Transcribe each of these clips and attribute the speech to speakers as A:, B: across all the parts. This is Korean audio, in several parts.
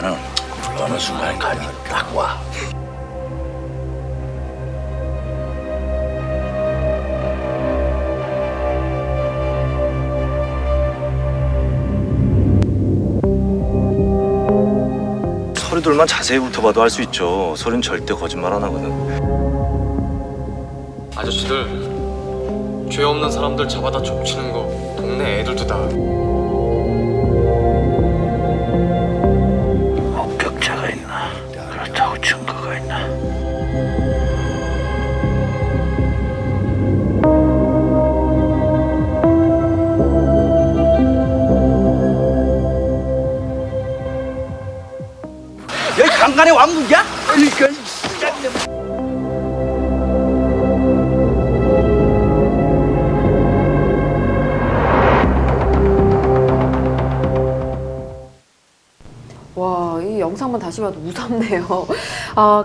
A: 나는 어느 순간 감이 딱 와.
B: 서류들만 자세히 훑어봐도 알 수 있죠. 서류는 절대 거짓말 안 하거든.
C: 아저씨들 죄 없는 사람들 잡아다 족치는 거 동네 애들도 다
A: 목격자가 있나? 그렇다고 증거가 있나?
D: 여기 강간의 왕국이야? 그러니까
E: 와, 이 영상만 다시 봐도 무섭네요.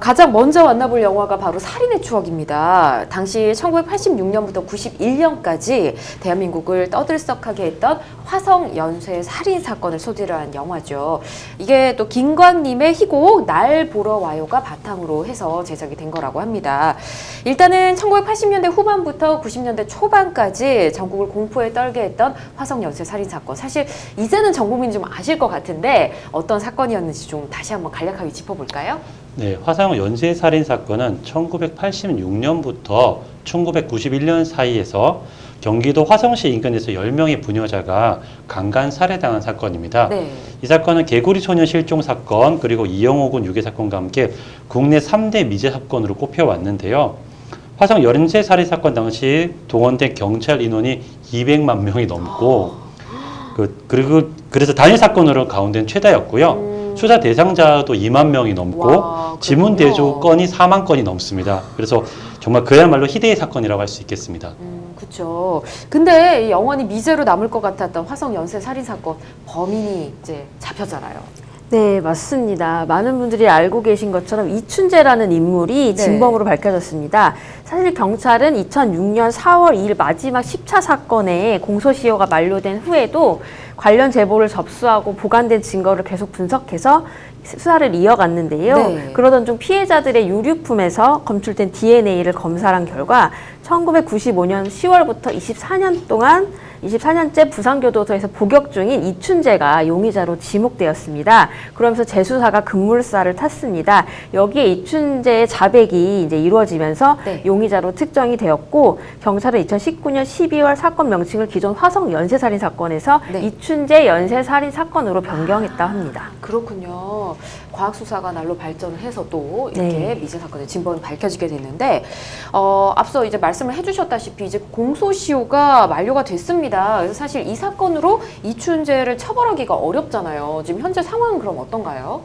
E: 가장 먼저 만나볼 영화가 바로 살인의 추억입니다. 당시 1986년부터 91년까지 대한민국을 떠들썩하게 했던 화성 연쇄 살인 사건을 소재로 한 영화죠. 이게 또 김광림의 희곡 날 보러 와요가 바탕으로 해서 제작이 된 거라고 합니다. 일단은 1980년대 후반부터 90년대 초반까지 전국을 공포에 떨게 했던 화성 연쇄 살인 사건. 사실 이제는 전 국민이 좀 아실 것 같은데 어떤 사건이었는지 좀 다시 한번 간략하게 짚어볼까요?
F: 네, 화성 연쇄 살인 사건은 1986년부터 1991년 사이에서 경기도 화성시 인근에서 10명의 부녀자가 강간 살해당한 사건입니다.
E: 네.
F: 이 사건은 개구리 소년 실종 사건 그리고 이영호 군 유괴 사건과 함께 국내 3대 미제 사건으로 꼽혀왔는데요. 화성 연쇄 살인 사건 당시 동원된 경찰 인원이 200만 명이 넘고 그래서 단일 사건으로 가운데는 최다였고요. 수사 대상자도 2만 명이 넘고
E: 와,
F: 지문 대조 건이 4만 건이 넘습니다. 그래서 정말 그야말로 희대의 사건이라고 할 수 있겠습니다.
E: 그렇죠. 근데 이 영원히 미제로 남을 것 같았던 화성 연쇄 살인 사건 범인이 이제 잡혔잖아요.
G: 네, 맞습니다. 많은 분들이 알고 계신 것처럼 이춘재라는 인물이
E: 네.
G: 진범으로 밝혀졌습니다. 사실 경찰은 2006년 4월 2일 마지막 10차 사건에 공소시효가 만료된 후에도 관련 제보를 접수하고 보관된 증거를 계속 분석해서 수사를 이어갔는데요.
E: 네.
G: 그러던 중 피해자들의 유류품에서 검출된 DNA를 검사한 결과 1995년 10월부터 24년째 부산교도소에서 복역 중인 이춘재가 용의자로 지목되었습니다. 그러면서 재수사가 급물살을 탔습니다. 여기에 이춘재의 자백이 이제 이루어지면서
E: 네.
G: 용의자로 특정이 되었고, 경찰은 2019년 12월 사건 명칭을 기존 화성 연쇄살인 사건에서
E: 네.
G: 이춘재 연쇄살인 사건으로 변경했다 합니다.
E: 그렇군요. 과학수사가 날로 발전을 해서 또 이렇게
G: 네.
E: 미제 사건의 진범이 밝혀지게 됐는데 앞서 이제 말씀을 해주셨다시피 이제 공소시효가 만료가 됐습니다. 그래서 사실 이 사건으로 이춘재를 처벌하기가 어렵잖아요. 지금 현재 상황은 그럼 어떤가요?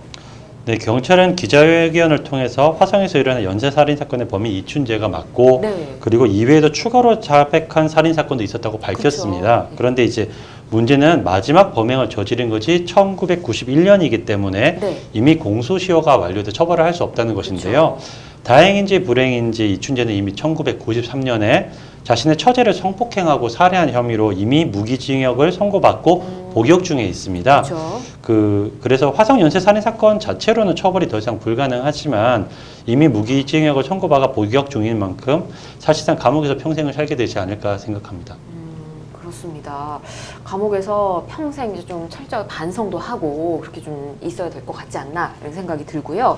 F: 네, 경찰은 기자회견을 통해서 화성에서 일어난 연쇄살인 사건의 범인 이춘재가 맞고
E: 네.
F: 그리고 이외에도 추가로 자백한 살인 사건도 있었다고 밝혔습니다.
E: 그쵸.
F: 그런데 이제 문제는 마지막 범행을 저지른 것이 1991년이기 때문에
E: 네.
F: 이미 공소시효가 완료돼 처벌을 할 수 없다는 것인데요. 다행인지 불행인지 이춘재는 이미 1993년에 자신의 처제를 성폭행하고 살해한 혐의로 이미 무기징역을 선고받고 복역 중에 있습니다.
E: 그렇죠.
F: 그래서 화성 연쇄 살인 사건 자체로는 처벌이 더 이상 불가능하지만 이미 무기징역을 선고받아 복역 중인 만큼 사실상 감옥에서 평생을 살게 되지 않을까 생각합니다.
E: 그렇습니다. 감옥에서 평생 이제 좀 철저하게 반성도 하고 그렇게 좀 있어야 될 것 같지 않나 이런 생각이 들고요.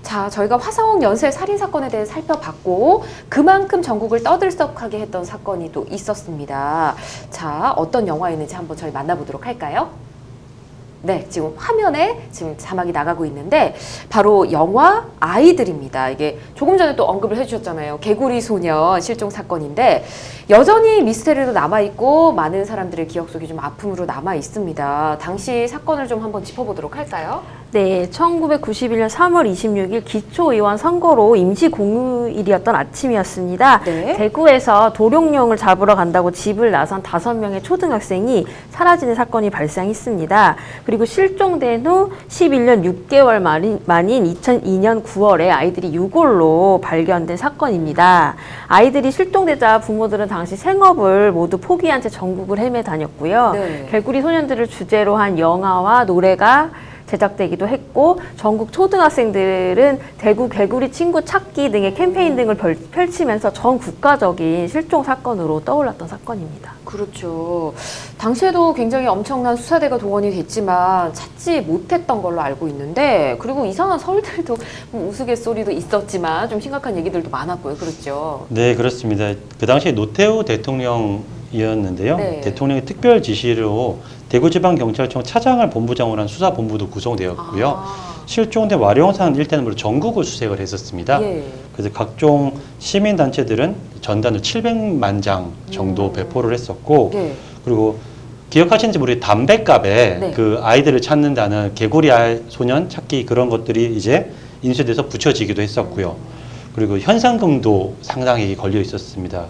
E: 자, 저희가 화성 연쇄 살인 사건에 대해 살펴봤고 그만큼 전국을 떠들썩하게 했던 사건이 또 있었습니다. 자, 어떤 영화였는지 한번 저희 만나보도록 할까요? 네, 지금 화면에 지금 자막이 나가고 있는데 바로 영화 아이들입니다. 이게 조금 전에 또 언급을 해주셨잖아요. 개구리 소년 실종 사건인데 여전히 미스테리로 남아있고 많은 사람들의 기억 속에 좀 아픔으로 남아있습니다. 당시 사건을 좀 한번 짚어보도록 할까요?
G: 네, 1991년 3월 26일 기초의원 선거로 임시 공휴일이었던 아침이었습니다.
E: 네.
G: 대구에서 도룡뇽을 잡으러 간다고 집을 나선 5명의 초등학생이 사라지는 사건이 발생했습니다. 그리고 실종된 후 11년 6개월 만인 2002년 9월에 아이들이 유골로 발견된 사건입니다. 아이들이 실종되자 부모들은 당시 생업을 모두 포기한 채 전국을 헤매 다녔고요.
E: 네.
G: 개구리 소년들을 주제로 한 영화와 노래가 제작되기도 했고 전국 초등학생들은 대구 개구리 친구 찾기 등의 캠페인 등을 펼치면서 전 국가적인 실종 사건으로 떠올랐던 사건입니다.
E: 그렇죠. 당시에도 굉장히 엄청난 수사대가 동원이 됐지만 찾지 못했던 걸로 알고 있는데, 그리고 이상한 설들도 우스갯소리도 있었지만 좀 심각한 얘기들도 많았고요. 그렇죠.
F: 네, 그렇습니다. 그 당시에 노태우 대통령이었는데요.
E: 네.
F: 대통령의 특별 지시로 대구지방경찰청 차장을 본부장으로 한 수사본부도 구성되었고요. 실종된 와룡산 일대는 전국을 수색을 했었습니다.
E: 예.
F: 그래서 각종 시민단체들은 전단을 700만 장 정도 배포를 했었고,
E: 네.
F: 그리고 기억하시는지 모르겠는데 담뱃갑에
E: 네.
F: 그 아이들을 찾는다는 개구리 소년 찾기 그런 것들이 이제 인쇄돼서 붙여지기도 했었고요. 그리고 현상금도 상당히 걸려 있었습니다.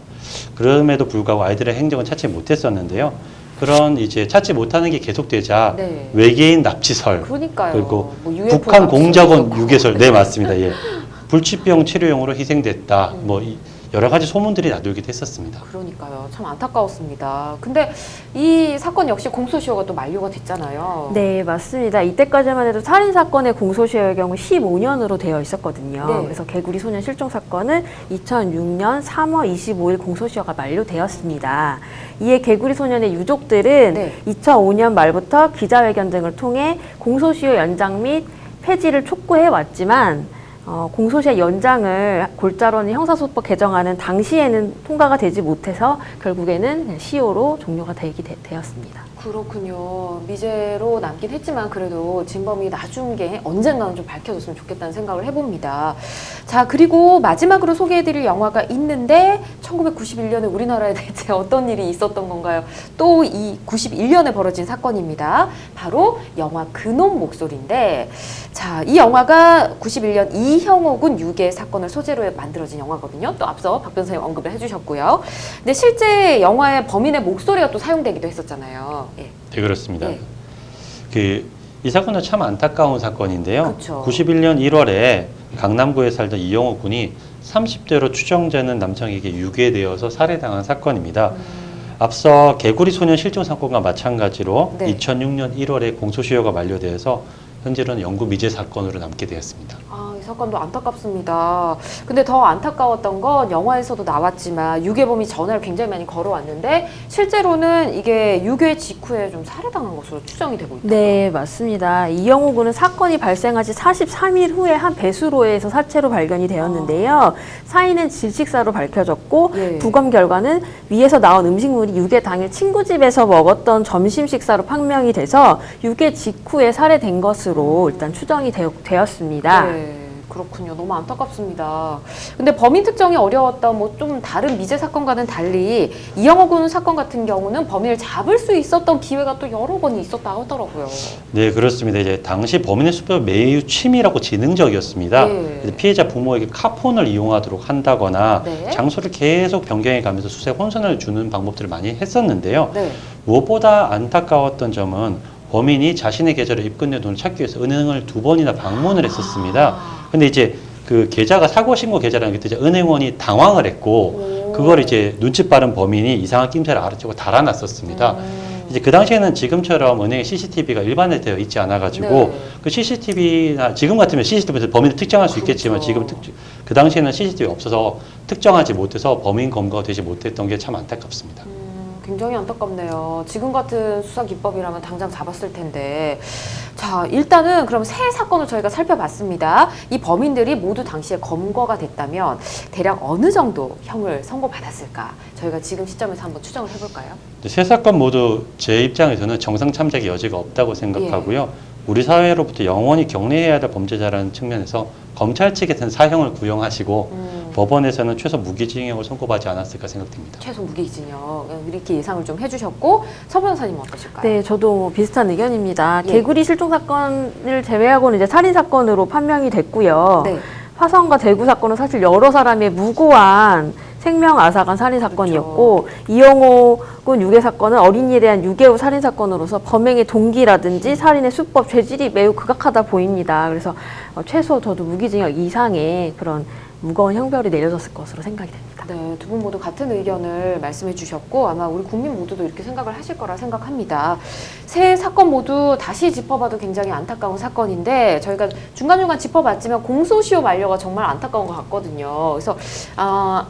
F: 그럼에도 불구하고 아이들의 행적은 찾지 못했었는데요. 그런 이제 찾지 못하는 게 계속되자
E: 네.
F: 외계인 납치설,
E: 그러니까요.
F: 그리고
E: 뭐 UFO
F: 북한
E: 납치설도
F: 공작원
E: 있었고.
F: 유괴설, 네 맞습니다. 예, 불치병 치료용으로 희생됐다. 뭐 여러 가지 소문들이 나돌기도 했었습니다.
E: 그러니까요. 참 안타까웠습니다. 근데 이 사건 역시 공소시효가 또 만료가 됐잖아요.
G: 네, 맞습니다. 이때까지만 해도 살인 사건의 공소시효의 경우 15년으로 되어 있었거든요.
E: 네.
G: 그래서 개구리 소년 실종 사건은 2006년 3월 25일 공소시효가 만료되었습니다. 이에 개구리 소년의 유족들은
E: 네.
G: 2005년 말부터 기자회견 등을 통해 공소시효 연장 및 폐지를 촉구해 왔지만 공소시효 연장을 골자로는 형사소법 개정안은 당시에는 통과가 되지 못해서 결국에는 그냥 시효로 종료가 되었습니다.
E: 그렇군요. 미제로 남긴 했지만 그래도 진범이 나중에 언젠가는 좀 밝혀졌으면 좋겠다는 생각을 해봅니다. 자, 그리고 마지막으로 소개해드릴 영화가 있는데 1991년에 우리나라에 대체 어떤 일이 있었던 건가요? 또 이 91년에 벌어진 사건입니다. 바로 영화 그놈 목소리인데, 자, 이 영화가 91년 이형옥은 유괴 사건을 소재로 만들어진 영화거든요. 또 앞서 박 변호사님 언급을 해주셨고요. 근데 실제 영화에 범인의 목소리가 또 사용되기도 했었잖아요. 예.
F: 네, 그렇습니다.
E: 예.
F: 이 사건은 참 안타까운 사건인데요.
E: 그쵸.
F: 91년 1월에 강남구에 살던 이영호 군이 30대로 추정되는 남성에게 유괴되어서 살해당한 사건입니다. 앞서 개구리 소년 실종 사건과 마찬가지로
E: 네.
F: 2006년 1월에 공소시효가 만료되어서 현재는 영구 미제 사건으로 남게 되었습니다.
E: 아, 이 사건도 안타깝습니다. 근데 더 안타까웠던 건 영화에서도 나왔지만 유괴범이 전화를 굉장히 많이 걸어왔는데 실제로는 이게 유괴 직후에 좀 살해당한 것으로 추정이 되고 있다.
G: 네, 맞습니다. 이영호 군은 사건이 발생한 지 43일 후에 한 배수로에서 사체로 발견이 되었는데요. 사인은 질식사로 밝혀졌고
E: 예.
G: 부검 결과는 위에서 나온 음식물이 유괴 당일 친구 집에서 먹었던 점심 식사로 판명이 돼서 유괴 직후에 살해된 것으로 일단 추정이 되었습니다.
E: 네, 그렇군요. 너무 안타깝습니다. 근데 범인 특정이 어려웠던 뭐 좀 다른 미제 사건과는 달리 이영호 군 사건 같은 경우는 범인을 잡을 수 있었던 기회가 또 여러 번이 있었다 하더라고요.
F: 네, 그렇습니다. 이제 당시 범인의 수법이 매우 치밀하고 지능적이었습니다.
E: 네.
F: 그래서 피해자 부모에게 카폰을 이용하도록 한다거나
E: 네.
F: 장소를 계속 변경해 가면서 수색 혼선을 주는 방법들을 많이 했었는데요.
E: 네.
F: 무엇보다 안타까웠던 점은 범인이 자신의 계좌를 입금된 돈을 찾기 위해서 은행을 2번이나 방문을 했었습니다. 근데 이제 그 계좌가 사고 신고 계좌라는 게 이제 은행원이 당황을 했고 그걸 이제 눈치 빠른 범인이 이상한 낌새를 알아채고 달아났었습니다. 이제 그 당시에는 지금처럼 은행에 CCTV가 일반화되어 있지 않아가지고
E: 네.
F: 그 CCTV나 지금 같으면 CCTV에서 범인을 특정할 수 있겠지만
E: 그렇죠.
F: 지금 그 당시에는 CCTV 없어서 특정하지 못해서 범인 검거가 되지 못했던 게 참 안타깝습니다.
E: 굉장히 안타깝네요. 지금 같은 수사 기법이라면 당장 잡았을 텐데. 자, 일단은 그럼 세 사건을 저희가 살펴봤습니다. 이 범인들이 모두 당시에 검거가 됐다면 대략 어느 정도 형을 선고받았을까? 저희가 지금 시점에서 한번 추정을 해볼까요?
F: 세 사건 모두 제 입장에서는 정상 참작의 여지가 없다고 생각하고요. 우리 사회로부터 영원히 경례해야 될 범죄자라는 측면에서 검찰 측에서는 사형을 구형하시고 법원에서는 최소 무기징역을 선고받지 않았을까 생각됩니다.
E: 최소 무기징역 이렇게 예상을 좀 해주셨고 서 변호사님은 어떠실까요?
G: 네, 저도 뭐 비슷한 의견입니다.
E: 예.
G: 개구리 실종 사건을 제외하고는 이제 살인 사건으로 판명이 됐고요.
E: 네.
G: 화성과 대구 사건은 사실 여러 사람의 무고한 생명 앗아간 살인 사건이었고 이영호 군 유괴 사건은 어린이에 대한 유괴 후 살인 사건으로서 범행의 동기라든지 살인의 수법, 죄질이 매우 극악하다 보입니다. 그래서 최소 저도 무기징역 이상의 그런 무거운 형벌이 내려졌을 것으로 생각이 됩니다.
E: 네, 두 분 모두 같은 의견을 말씀해 주셨고 아마 우리 국민 모두도 이렇게 생각을 하실 거라 생각합니다. 세 사건 모두 다시 짚어봐도 굉장히 안타까운 사건인데 저희가 중간중간 짚어봤지만 공소시효 만료가 정말 안타까운 것 같거든요. 그래서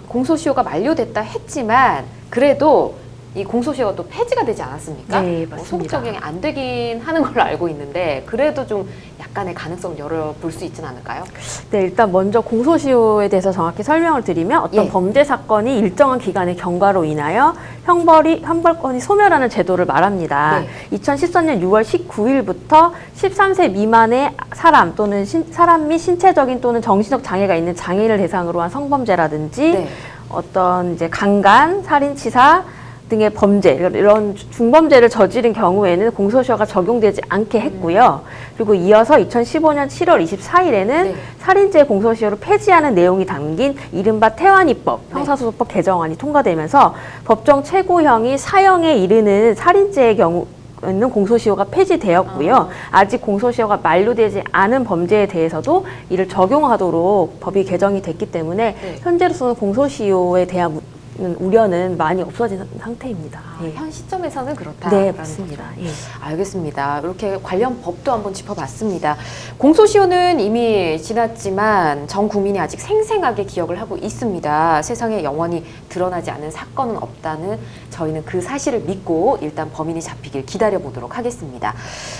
E: 공소시효가 만료됐다 했지만 그래도 이 공소시효가 또 폐지가 되지 않았습니까?
G: 네, 맞습니다.
E: 소급 적용이 안 되긴 하는 걸로 알고 있는데 그래도 좀 약간의 가능성을 열어볼 수 있지는 않을까요?
G: 네, 일단 먼저 공소시효에 대해서 정확히 설명을 드리면 어떤
E: 예.
G: 범죄 사건이 일정한 기간의 경과로 인하여 형벌권이 소멸하는 제도를 말합니다.
E: 네.
G: 2014년 6월 19일부터 13세 미만의 사람 또는 사람 및 신체적인 또는 정신적 장애가 있는 장애인을 대상으로 한 성범죄라든지
E: 네.
G: 어떤 이제 강간, 살인치사 등의 범죄, 이런 중범죄를 저지른 경우에는 공소시효가 적용되지 않게 했고요. 그리고 이어서 2015년 7월 24일에는
E: 네.
G: 살인죄 공소시효를 폐지하는 내용이 담긴 이른바 태완이법, 형사소송법 개정안이 통과되면서 법정 최고형이 사형에 이르는 살인죄의 경우는 공소시효가 폐지되었고요. 아직 공소시효가 만료되지 않은 범죄에 대해서도 이를 적용하도록 법이 개정이 됐기 때문에
E: 네.
G: 현재로서는 공소시효에 대한 우려는 많이 없어진 상태입니다. 예.
E: 현 시점에서는 그렇다.
G: 네, 맞습니다. 예.
E: 알겠습니다. 이렇게 관련 법도 한번 짚어봤습니다. 공소시효는 이미 지났지만 전 국민이 아직 생생하게 기억을 하고 있습니다. 세상에 영원히 드러나지 않은 사건은 없다는 저희는 그 사실을 믿고 일단 범인이 잡히길 기다려보도록 하겠습니다.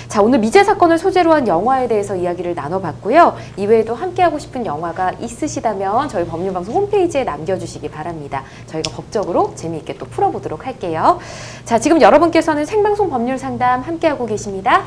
E: 자, 오늘 미제 사건을 소재로 한 영화에 대해서 이야기를 나눠봤고요. 이외에도 함께하고 싶은 영화가 있으시다면 저희 법률방송 홈페이지에 남겨주시기 바랍니다. 저희가 법적으로 재미있게 또 풀어보도록 할게요. 자, 지금 여러분께서는 생방송 법률 상담 함께하고 계십니다.